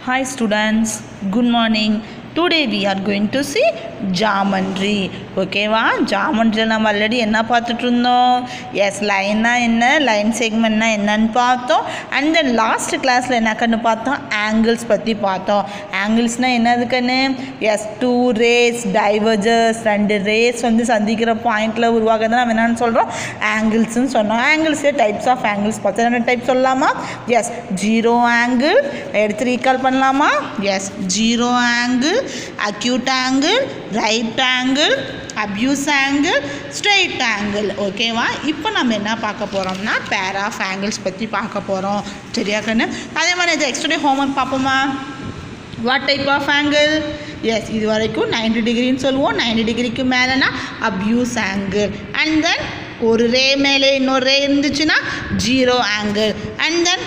Hi students, good morning. Today we are going to see geometry. ஓகேவா ஜாமெண்ட்ரியில் நம்ம already என்ன பார்த்துட்டு இருந்தோம்? எஸ் லைன்னா என்ன, லைன் செக்மெண்ட்னா என்னன்னு பார்த்தோம். அண்ட் தென் லாஸ்ட் கிளாஸில் என்ன கண்ணு பார்த்தோம்? ஆங்கிள்ஸ் பற்றி பார்த்தோம். ஆங்கிள்ஸ்னால் என்னது கண்ணு? எஸ் டூ ரேஸ் டைவர்ஜர்ஸ், ரெண்டு ரேஸ் வந்து சந்திக்கிற பாயிண்டில் உருவாகுது நம்ம என்னென்னு சொல்கிறோம்? ஆங்கிள்ஸ்ன்னு சொன்னோம். ஆங்கிள்ஸே டைப்ஸ் ஆஃப் ஆங்கிள்ஸ் பார்த்தோம். என்ன டைப் சொல்லலாமா? எஸ் ஜீரோ ஆங்கிள் எடுத்து ரீகால் பண்ணலாமா? Yes zero angle, acute angle, right angle, obtuse angle, straight angle. ஓகேவா? இப்போ நம்ம என்ன பார்க்க போகிறோம்னா பேர் ஆஃப் ஆங்கிள்ஸ் பற்றி பார்க்க போகிறோம். சரியா கண்ணு? அதே மாதிரி இது எக்ஸ்ட்ரா ஹோம்ஒர்க் பார்ப்போமா? What type of angle? Yes இது வரைக்கும் 90 டிகிரின்னு சொல்லுவோம். 90 டிகிரிக்கு மேலேனா அப்யூஸ் ஆங்கிள். அண்ட் தென் ஒரு ரே மேலே இன்னொரு ரே இருந்துச்சுன்னா ஜீரோ ஆங்கிள். அண்ட் தென்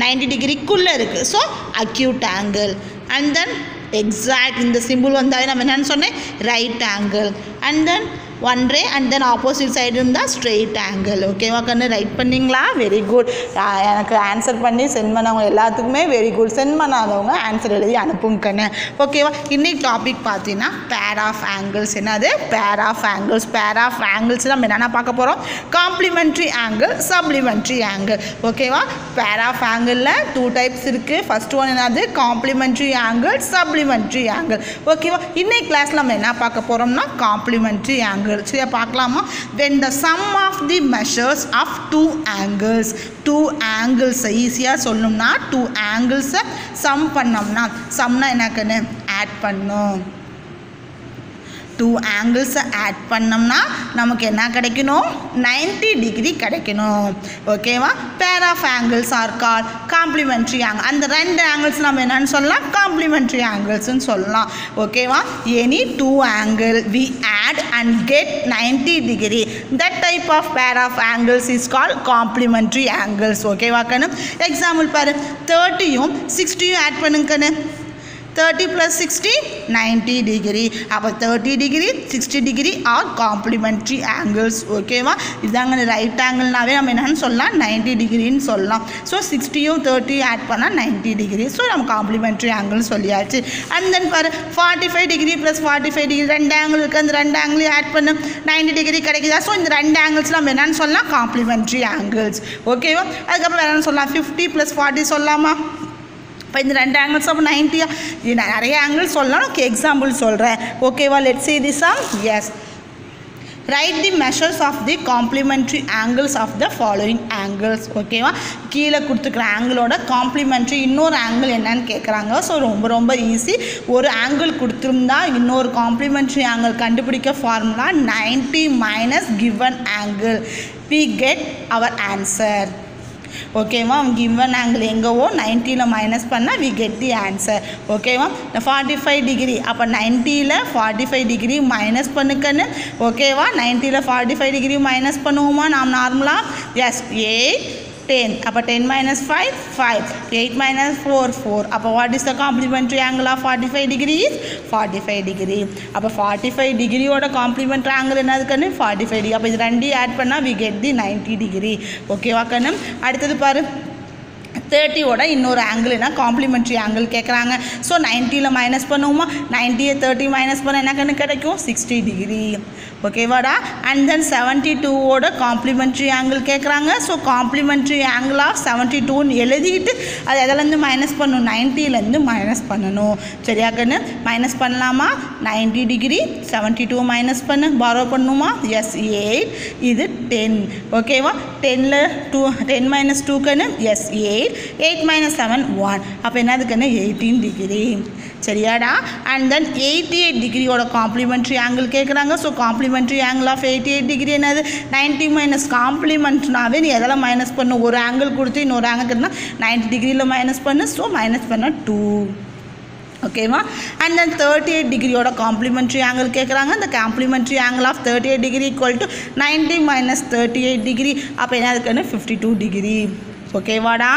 90 டிகிரிக்குள்ளே இருக்குது, so acute angle. And then exact இந்த சிம்பிள் வந்தாலே நம்ம என்னென்னு சொன்னேன்? Right angle. And then one ray and then opposite side இருந்தால் ஸ்ட்ரெயிட் ஆங்கிள். ஓகேவா கண்ணு? ரைட் பண்ணிங்களா? Very good. எனக்கு ஆன்சர் பண்ணி சென்ட் பண்ணவங்க எல்லாத்துக்குமே வெரி குட். சென்ட் பண்ணாதவங்க ஆன்சர் எழுதி அனுப்புங்க கண்ணு. ஓகேவா? இன்னைக்கு டாபிக் பார்த்தீங்கன்னா பேர் ஆஃப் ஆங்கிள்ஸ். என்னது? Pair of angles. Pair of angles நம்ம என்னென்ன பார்க்க போகிறோம்? Complementary angle, supplementary angle. ஓகேவா? பேர் ஆஃப் ஆங்கிளில் டூ டைப்ஸ் இருக்குது. ஃபர்ஸ்ட் ஒன் என்னது? Complementary angle, supplementary angle. ஓகேவா? இன்னைக்கு கிளாஸில் நம்ம என்ன பார்க்க போகிறோம்னா காம்ப்ளிமெண்ட்ரி ஆங்கிள். சரியா பார்க்கலாமா? when the sum of the measures of two angles ஈஸியாக சொல்லணும்னா two angles sum பண்ணோம்னா, சம்னா என்னக்குன்னு ஆட் பண்ணணும். டூ ஆங்கிள்ஸை ஆட் பண்ணோம்னா நமக்கு என்ன கிடைக்கணும்? 90 டிகிரி கிடைக்கணும். ஓகேவா? Pair of angles are call complementary angle. அந்த ரெண்டு ஆங்கிள்ஸ் நம்ம என்னன்னு சொல்லலாம்? காம்ப்ளிமெண்ட்ரி ஆங்கிள்ஸ்ன்னு சொல்லலாம். ஓகேவா? Any two angle we add and get 90 degree. That type of pair of angles is call complementary angles. ஓகேவா கண்ணு? எக்ஸாம்பிள் பாரு, 30யும் 60யும் ஆட் பண்ணுங்க கண்ணு. 30 + 60 90 டிகிரி. அப்போ 30 degree 60 degree R complimentary angles. ஓகேவா? இதாங்க ரைட் ஆங்கிள்னாவே நம்ம என்னன்னு சொல்லலாம்? 90 டிகிரின்னு சொல்லலாம். ஸோ 60யும் 30 ஆட் பண்ணால் 90 டிகிரி. ஸோ நம்ம காம்ப்ளிமெண்ட்ரி ஆங்கிள் சொல்லியாச்சு. அண்ட் தென் பாரு, 45 டிகிரி + 45 டிகிரி ரெண்டு ஆங்கிள் இருக்குது. அந்த ரெண்டு ஆங்கிளையும் ஆட் பண்ணு 90 டிகிரி கிடைக்குதா? ஸோ இந்த ரெண்டு ஆங்கிள்ஸ் நம்ம என்னன்னு சொல்லலாம்? Complimentary angles. ஓகேவா? அதுக்கப்புறம் என்னென்னு சொல்லலாம்? 50 + 40 சொல்லலாமா? இப்போ இந்த ரெண்டு ஆங்கிள்ஸ் அப்போ 90. நிறைய ஆங்கிள் சொல்லலாம். ஓகே, எக்ஸாம்பிள் சொல்கிறேன். ஓகேவா? Let's see this sum. Yes write the measures of the complementary angles of the following angles. ஓகேவா? கீழே கொடுத்துக்கிற ஆங்கிளோட காம்ப்ளிமெண்ட்ரி இன்னொரு ஆங்கிள் என்னன்னு கேட்குறாங்க. ஸோ ரொம்ப ரொம்ப ஈஸி. ஒரு ஆங்கிள் கொடுத்துருந்தா இன்னொரு காம்ப்ளிமெண்ட்ரி ஆங்கிள் கண்டுபிடிக்க formula 90 minus given angle. we get our answer. ஓகேவா? கிவன் ஆங்கிள் எங்கவோ 90ல் மைனஸ் பண்ணால் வி கெட் தி ஆன்சர். ஓகேவா? 45 டிகிரி. அப்போ 90ல் 45 டிகிரி மைனஸ் பண்ணுக்கன்னு. ஓகேவா? 90ல் 45 டிகிரி மைனஸ் பண்ணுவோமா நாம் நார்மலாக? எஸ் 8 10. அப்போ 10 - 5 5. 8 - 4 4. அப்போ what is the complementary angle of 45 degree? 45 degree. அப்போ 45 டிகிரியோட காம்ப்ளிமெண்ட்ரி ஆங்கிள் என்னது கண்ணு? 45 டிகிரி. அப்போ இது ரெண்டையும் ஆட் பண்ணால் வி கெட் தி 90 டிகிரி. ஓகேவா கண்ணு? அடுத்தது பாரு, 30யோட இன்னொரு ஆங்கிள் என்ன? காம்ப்ளிமெண்ட்ரி ஆங்கிள் கேட்குறாங்க. ஸோ 90ல் மைனஸ் பண்ணுவோமா? 90யை 30 மைனஸ் பண்ண என்ன கண்ணு கிடைக்கும்? 60 டிகிரி. ஓகேவாடா? அண்ட் தென் 72வோட காம்ப்ளிமெண்ட்ரி ஆங்கிள் கேட்குறாங்க. ஸோ காம்ப்ளிமெண்ட்ரி ஆங்கிள் ஆஃப் 72ன்னு எழுதிட்டு அது எதுலேருந்து மைனஸ் பண்ணணும்? 90லேருந்து மைனஸ் பண்ணணும். சரியா கண்ணு? மைனஸ் பண்ணலாமா? 90 டிகிரி 72 மைனஸ் பண்ணு. பாரோ பண்ணுமா? எஸ் 8. இது 10. ஓகேவா? 10ல் 10 - 2 கண்ணு? எஸ் 8. 8 - 7 1. அப்போ என்னதுக்குன்னு? 18 டிகிரி. சரியாடா? அண்ட் தென் 88 டிகிரியோட காம்ப்ளிமெண்ட்ரி ஆங்கிள் கேட்குறாங்க. So complementary angle of 88 degree என்னது? 90 மைனஸ் காம்ப்ளிமெண்ட்னாவே நீ எதில் மைனஸ் பண்ணு? ஒரு ஆங்கிள் கொடுத்து இன்னொரு ஆங்கிள் இருந்தால் 90 டிகிரியில் மைனஸ் பண்ணு. ஸோ மைனஸ் பண்ண 2. ஓகேவா? அண்ட் தென் 38 டிகிரியோட காம்ப்ளிமெண்ட்ரி ஆங்கிள் கேட்குறாங்க. இந்த complementary angle of 38 degree equal to 90 - 38 degree. அப்போ என்ன இருக்குன்னு? 52 டிகிரி. ஓகேவாடா?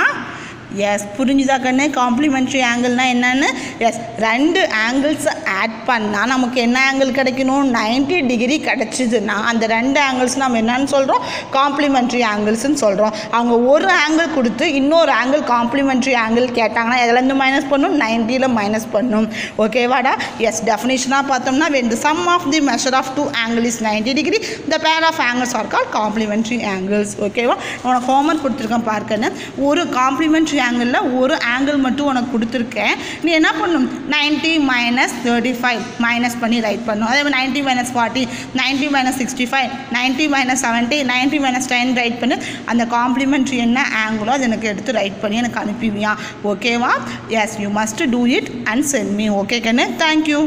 எஸ் புரிஞ்சுதா கண்ணு காம்ப்ளிமெண்ட்ரி ஆங்கிள்னா என்னன்னு எஸ் ரெண்டு ஆங்கிள்ஸை ஆட் பண்ணால் நமக்கு என்ன ஆங்கிள் கிடைக்கணும் 90 டிகிரி கிடச்சிதுன்னா அந்த ரெண்டு ஆங்கிள்ஸ் நம்ம என்னன்னு சொல்கிறோம் காம்ப்ளிமெண்ட்ரி ஆங்கிள்ஸ்ன்னு சொல்கிறோம் அவங்க ஒரு ஆங்கிள் கொடுத்து இன்னொரு ஆங்கிள் காம்ப்ளிமெண்ட்ரி ஆங்கிள் கேட்டாங்கன்னா எதுலேருந்து மைனஸ் பண்ணும் 90ல் மைனஸ் பண்ணும் ஓகேவாடா எஸ் டெஃபினேஷனாக பார்த்தோம்னா when the sum of the measure of two angle is 90 degree the pair of angles are called complementary angles ஓகேவா உனக்கு ஹோம்ஒர்க் கொடுத்துருக்கேன் பார்க்கணும் ஒரு காம்ப்ளிமெண்ட்ரி ஆங்கிளில் ஒரு ஆங்கிள் மட்டும் உனக்கு கொடுத்துருக்கேன் நீ என்ன பண்ணும் 90 மைனஸ் 35 மைனஸ் பண்ணி ரைட் பண்ணும் அதே மாதிரி 90 minus 40 90 minus 65 90 minus 70 90 minus 10 right பண்ணி அந்த காம்ப்ளிமெண்ட்ரி என்ன ஆங்கிளோ அது எனக்கு எடுத்து ரைட் பண்ணி எனக்கு அனுப்பிவியா ஓகேவா yes you must do it and send me okay கண்ணு தேங்க்யூ